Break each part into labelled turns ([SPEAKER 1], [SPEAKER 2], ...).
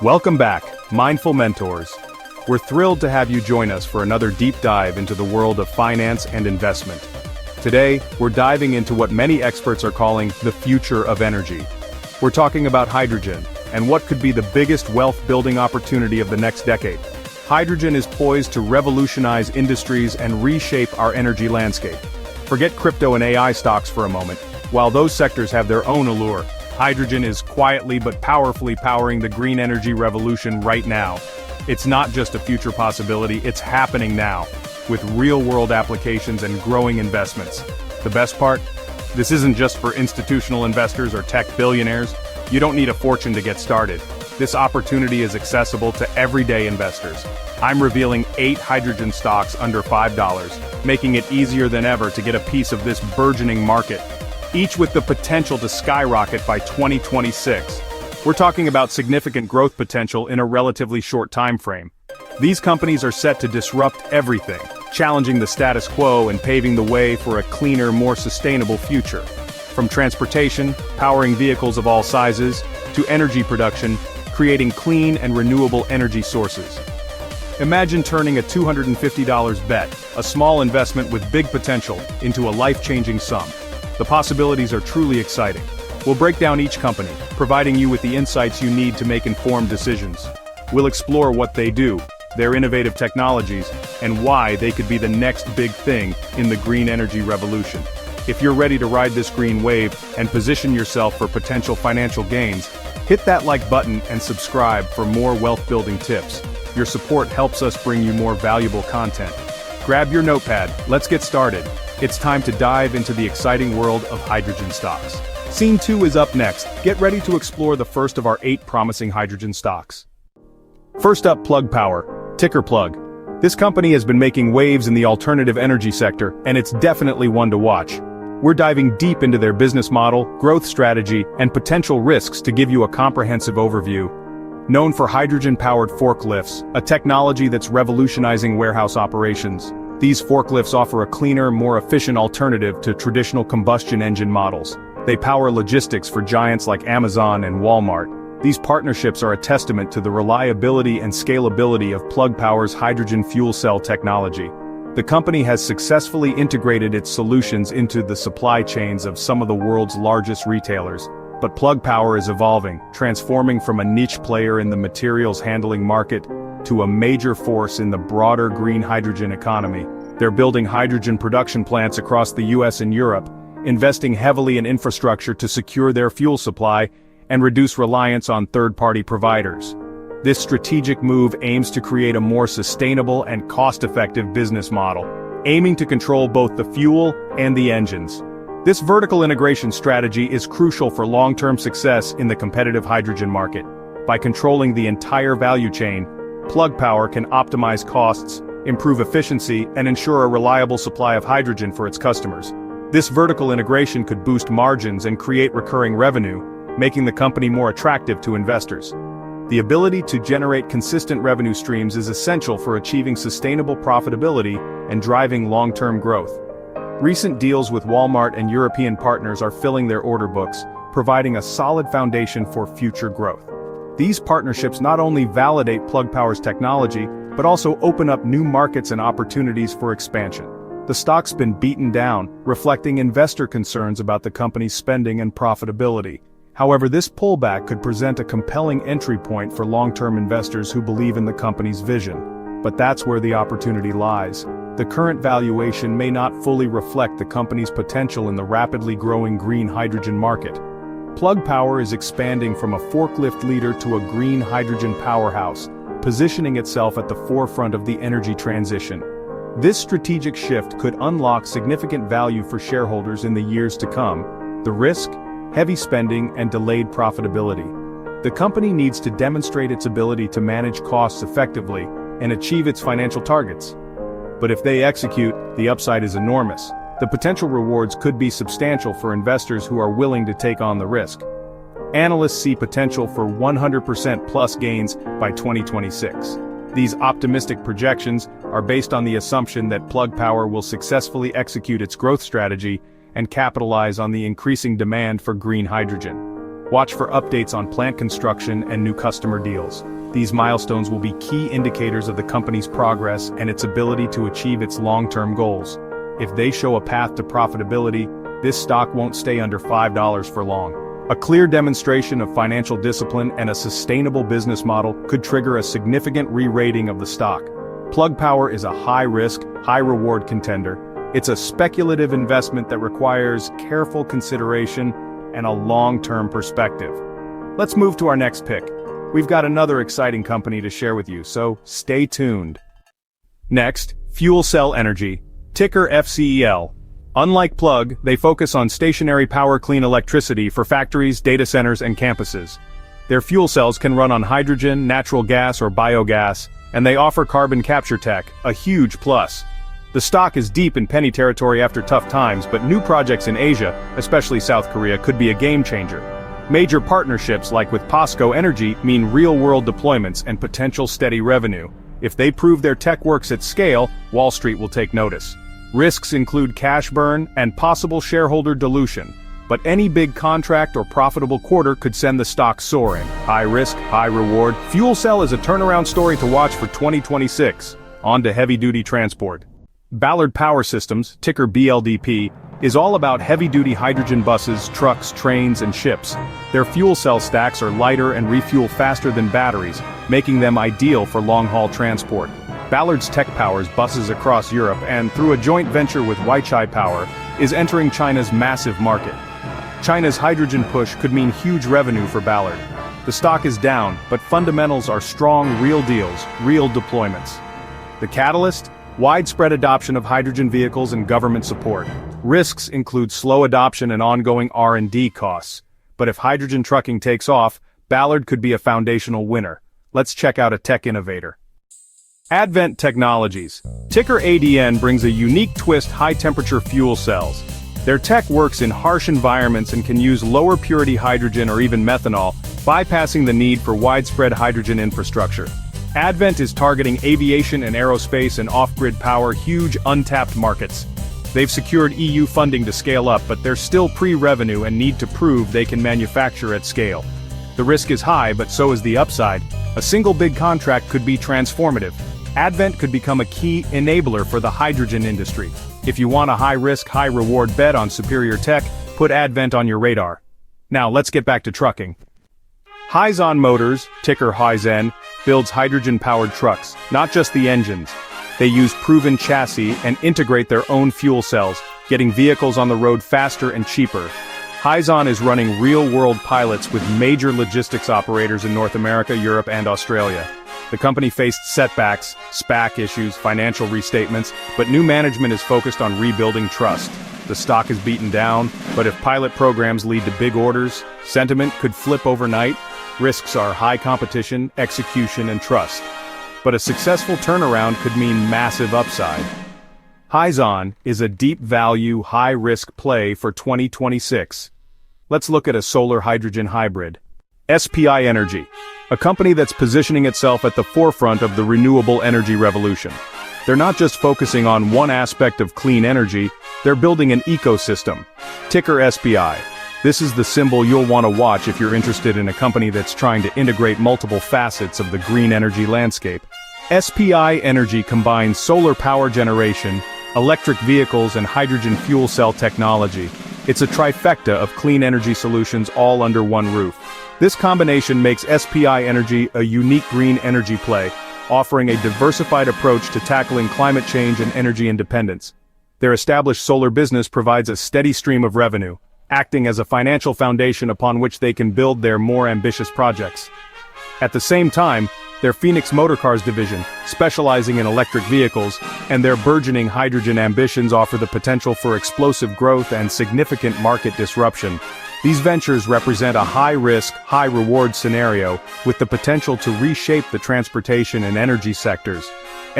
[SPEAKER 1] Welcome back, Mindful Mentors. We're thrilled to have you join us for another deep dive into the world of finance and investment. Today, we're diving into what many experts are calling the future of energy. We're talking about hydrogen, and what could be the biggest wealth-building opportunity of the next decade. Hydrogen is poised to revolutionize industries and reshape our energy landscape. Forget crypto and AI stocks for a moment. While those sectors have their own allure, hydrogen is quietly but powerfully powering the green energy revolution right now. It's not just a future possibility, it's happening now, with real-world applications and growing investments. The best part? This isn't just for institutional investors or tech billionaires. You don't need a fortune to get started. This opportunity is accessible to everyday investors. I'm revealing 8 hydrogen stocks under $5, making it easier than ever to get a piece of this burgeoning market, each with the potential to skyrocket by 2026. We're talking about significant growth potential in a relatively short time frame. These companies are set to disrupt everything, challenging the status quo and paving the way for a cleaner, more sustainable future. From transportation, powering vehicles of all sizes, to energy production, creating clean and renewable energy sources. Imagine turning a $250 bet, a small investment with big potential, into a life-changing sum. The possibilities are truly exciting. We'll break down each company, providing you with the insights you need to make informed decisions. We'll explore what they do, their innovative technologies, and why they could be the next big thing in the green energy revolution. If you're ready to ride this green wave and position yourself for potential financial gains, hit that like button and subscribe for more wealth-building tips. Your support helps us bring you more valuable content. Grab your notepad, let's get started. It's time to dive into the exciting world of hydrogen stocks. Scene 2 is up next. Get ready to explore the first of our 8 promising hydrogen stocks. First up, Plug Power, ticker Plug. This company has been making waves in the alternative energy sector, and it's definitely one to watch. We're diving deep into their business model, growth strategy, and potential risks to give you a comprehensive overview. Known for hydrogen-powered forklifts, a technology that's revolutionizing warehouse operations. These forklifts offer a cleaner, more efficient alternative to traditional combustion engine models. They power logistics for giants like Amazon and Walmart. These partnerships are a testament to the reliability and scalability of Plug Power's hydrogen fuel cell technology. The company has successfully integrated its solutions into the supply chains of some of the world's largest retailers. But Plug Power is evolving, transforming from a niche player in the materials handling market to a major force in the broader green hydrogen economy. They're building hydrogen production plants across the US and Europe, investing heavily in infrastructure to secure their fuel supply and reduce reliance on third-party providers. This strategic move aims to create a more sustainable and cost-effective business model, aiming to control both the fuel and the engines. This vertical integration strategy is crucial for long-term success in the competitive hydrogen market. By controlling the entire value chain, Plug Power can optimize costs, improve efficiency, and ensure a reliable supply of hydrogen for its customers. This vertical integration could boost margins and create recurring revenue, making the company more attractive to investors. The ability to generate consistent revenue streams is essential for achieving sustainable profitability and driving long-term growth. Recent deals with Walmart and European partners are filling their order books, providing a solid foundation for future growth. These partnerships not only validate Plug Power's technology, but also open up new markets and opportunities for expansion. The stock's been beaten down, reflecting investor concerns about the company's spending and profitability. However, this pullback could present a compelling entry point for long-term investors who believe in the company's vision. But that's where the opportunity lies. The current valuation may not fully reflect the company's potential in the rapidly growing green hydrogen market. Plug Power is expanding from a forklift leader to a green hydrogen powerhouse, positioning itself at the forefront of the energy transition. This strategic shift could unlock significant value for shareholders in the years to come. The risk? Heavy spending and delayed profitability. The company needs to demonstrate its ability to manage costs effectively and achieve its financial targets. But if they execute, the upside is enormous. The potential rewards could be substantial for investors who are willing to take on the risk. Analysts see potential for 100% plus gains by 2026. These optimistic projections are based on the assumption that Plug Power will successfully execute its growth strategy and capitalize on the increasing demand for green hydrogen. Watch for updates on plant construction and new customer deals. These milestones will be key indicators of the company's progress and its ability to achieve its long-term goals. If they show a path to profitability, this stock won't stay under $5 for long. A clear demonstration of financial discipline and a sustainable business model could trigger a significant re-rating of the stock. Plug Power is a high-risk, high-reward contender. It's a speculative investment that requires careful consideration and a long-term perspective. Let's move to our next pick. We've got another exciting company to share with you, so stay tuned. Next, FuelCell Energy, ticker FCEL. Unlike Plug, they focus on stationary power clean electricity for factories, data centers, and campuses. Their fuel cells can run on hydrogen, natural gas, or biogas, and they offer carbon capture tech, a huge plus. The stock is deep in penny territory after tough times, but new projects in Asia, especially South Korea, could be a game changer. Major partnerships like with POSCO Energy mean real-world deployments and potential steady revenue. If they prove their tech works at scale, Wall Street will take notice. Risks include cash burn and possible shareholder dilution, but any big contract or profitable quarter could send the stock soaring. High risk, high reward. FuelCell is a turnaround story to watch for 2026. On to heavy-duty transport. Ballard Power Systems, ticker BLDP, is all about heavy-duty hydrogen buses, trucks, trains, and ships. Their fuel cell stacks are lighter and refuel faster than batteries, making them ideal for long-haul transport. Ballard's tech powers buses across Europe and, through a joint venture with Weichai Power, is entering China's massive market. China's hydrogen push could mean huge revenue for Ballard. The stock is down, but fundamentals are strong, real deals, real deployments. The catalyst? Widespread adoption of hydrogen vehicles and government support. Risks include slow adoption and ongoing R&D costs. But if hydrogen trucking takes off, Ballard could be a foundational winner. Let's check out a tech innovator. Advent Technologies, ticker ADN, brings a unique twist: high-temperature fuel cells. Their tech works in harsh environments and can use lower purity hydrogen or even methanol, bypassing the need for widespread hydrogen infrastructure. Advent is targeting aviation and aerospace and off-grid power, huge untapped markets. They've secured EU funding to scale up, but they're still pre-revenue and need to prove they can manufacture at scale. The risk is high, but so is the upside. A single big contract could be transformative. Advent could become a key enabler for the hydrogen industry. If you want a high-risk, high-reward bet on superior tech, put Advent on your radar. Now let's get back to trucking. Heizison Motors, ticker Heizison, builds hydrogen-powered trucks, not just the engines. They use proven chassis and integrate their own fuel cells, getting vehicles on the road faster and cheaper. Heizison is running real-world pilots with major logistics operators in North America, Europe, and Australia. The company faced setbacks, SPAC issues, financial restatements, but new management is focused on rebuilding trust. The stock is beaten down, but if pilot programs lead to big orders, sentiment could flip overnight. Risks are high competition, execution, and trust. But a successful turnaround could mean massive upside. Heizison is a deep-value, high-risk play for 2026. Let's look at a solar hydrogen hybrid. SPI Energy, a company that's positioning itself at the forefront of the renewable energy revolution. They're not just focusing on one aspect of clean energy, they're building an ecosystem. Ticker SPI. This is the symbol you'll want to watch if you're interested in a company that's trying to integrate multiple facets of the green energy landscape. SPI Energy combines solar power generation, electric vehicles, and hydrogen fuel cell technology. It's a trifecta of clean energy solutions all under one roof. This combination makes SPI Energy a unique green energy play, offering a diversified approach to tackling climate change and energy independence. Their established solar business provides a steady stream of revenue, acting as a financial foundation upon which they can build their more ambitious projects. At the same time, their Phoenix Motorcars division, specializing in electric vehicles, and their burgeoning hydrogen ambitions offer the potential for explosive growth and significant market disruption. These ventures represent a high-risk, high-reward scenario with the potential to reshape the transportation and energy sectors.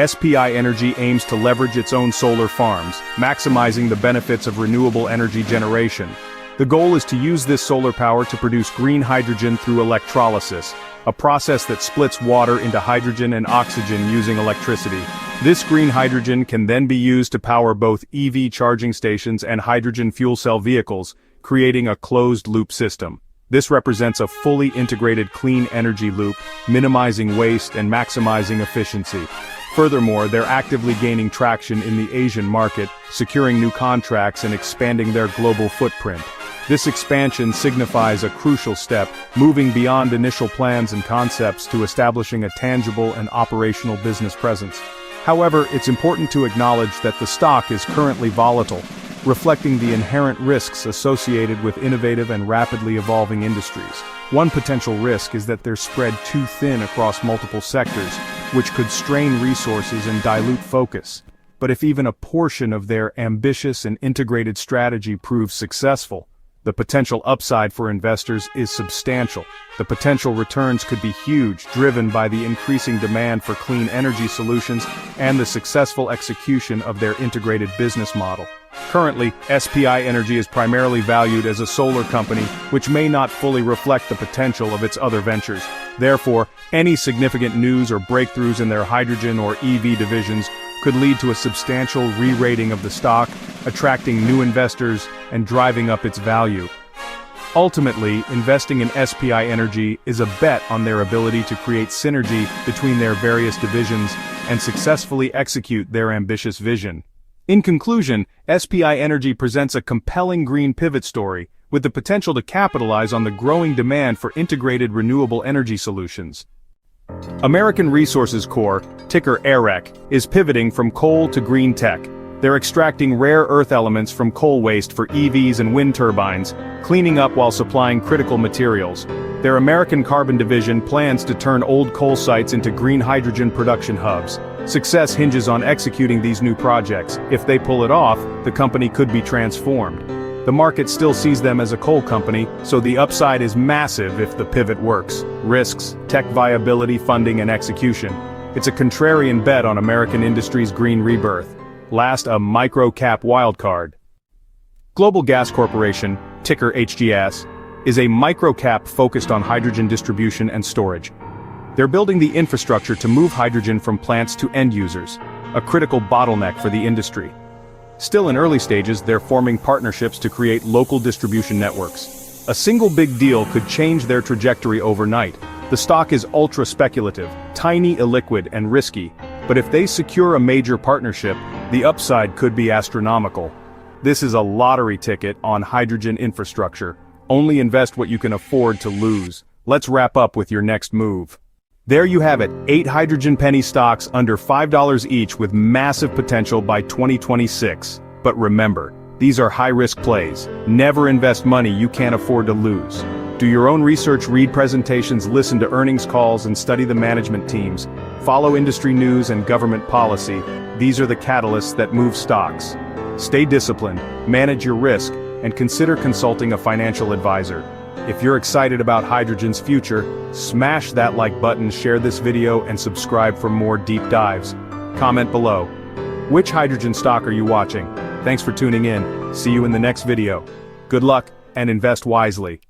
[SPEAKER 1] SPI Energy aims to leverage its own solar farms, maximizing the benefits of renewable energy generation. The goal is to use this solar power to produce green hydrogen through electrolysis, a process that splits water into hydrogen and oxygen using electricity. This green hydrogen can then be used to power both EV charging stations and hydrogen fuel cell vehicles, creating a closed-loop system. This represents a fully integrated clean energy loop, minimizing waste and maximizing efficiency. Furthermore, they're actively gaining traction in the Asian market, securing new contracts and expanding their global footprint. This expansion signifies a crucial step, moving beyond initial plans and concepts to establishing a tangible and operational business presence. However, it's important to acknowledge that the stock is currently volatile, reflecting the inherent risks associated with innovative and rapidly evolving industries. One potential risk is that they're spread too thin across multiple sectors, which could strain resources and dilute focus. But if even a portion of their ambitious and integrated strategy proves successful, the potential upside for investors is substantial. The potential returns could be huge, driven by the increasing demand for clean energy solutions and the successful execution of their integrated business model. Currently, SPI Energy is primarily valued as a solar company, which may not fully reflect the potential of its other ventures. Therefore, any significant news or breakthroughs in their hydrogen or EV divisions could lead to a substantial re-rating of the stock, attracting new investors and driving up its value. Ultimately, investing in SPI Energy is a bet on their ability to create synergy between their various divisions and successfully execute their ambitious vision. In conclusion, SPI Energy presents a compelling green pivot story, with the potential to capitalize on the growing demand for integrated renewable energy solutions. American Resources Corp., ticker AREC, is pivoting from coal to green tech. They're extracting rare earth elements from coal waste for EVs and wind turbines, cleaning up while supplying critical materials. Their American Carbon division plans to turn old coal sites into green hydrogen production hubs. Success hinges on executing these new projects. If they pull it off, the company could be transformed. The market still sees them as a coal company, so the upside is massive if the pivot works. Risks, tech viability, funding, and execution. It's a contrarian bet on American industry's green rebirth. Last, a micro-cap wildcard. Global Gas Corporation, ticker HGS, is a micro-cap focused on hydrogen distribution and storage. They're building the infrastructure to move hydrogen from plants to end users, a critical bottleneck for the industry. Still in early stages, they're forming partnerships to create local distribution networks. A single big deal could change their trajectory overnight. The stock is ultra-speculative, tiny, illiquid, and risky, but if they secure a major partnership, the upside could be astronomical. This is a lottery ticket on hydrogen infrastructure. Only invest what you can afford to lose. Let's wrap up with your next move. There you have it, 8 hydrogen penny stocks under $5 each with massive potential by 2026. But remember, these are high-risk plays. Never invest money you can't afford to lose. Do your own research, read presentations, listen to earnings calls, and study the management teams. Follow industry news and government policy. These are the catalysts that move stocks. Stay disciplined, manage your risk, and consider consulting a financial advisor. If you're excited about hydrogen's future, smash that like button, share this video, and subscribe for more deep dives. Comment below. Which hydrogen stock are you watching? Thanks for tuning in. See you in the next video. Good luck, and invest wisely.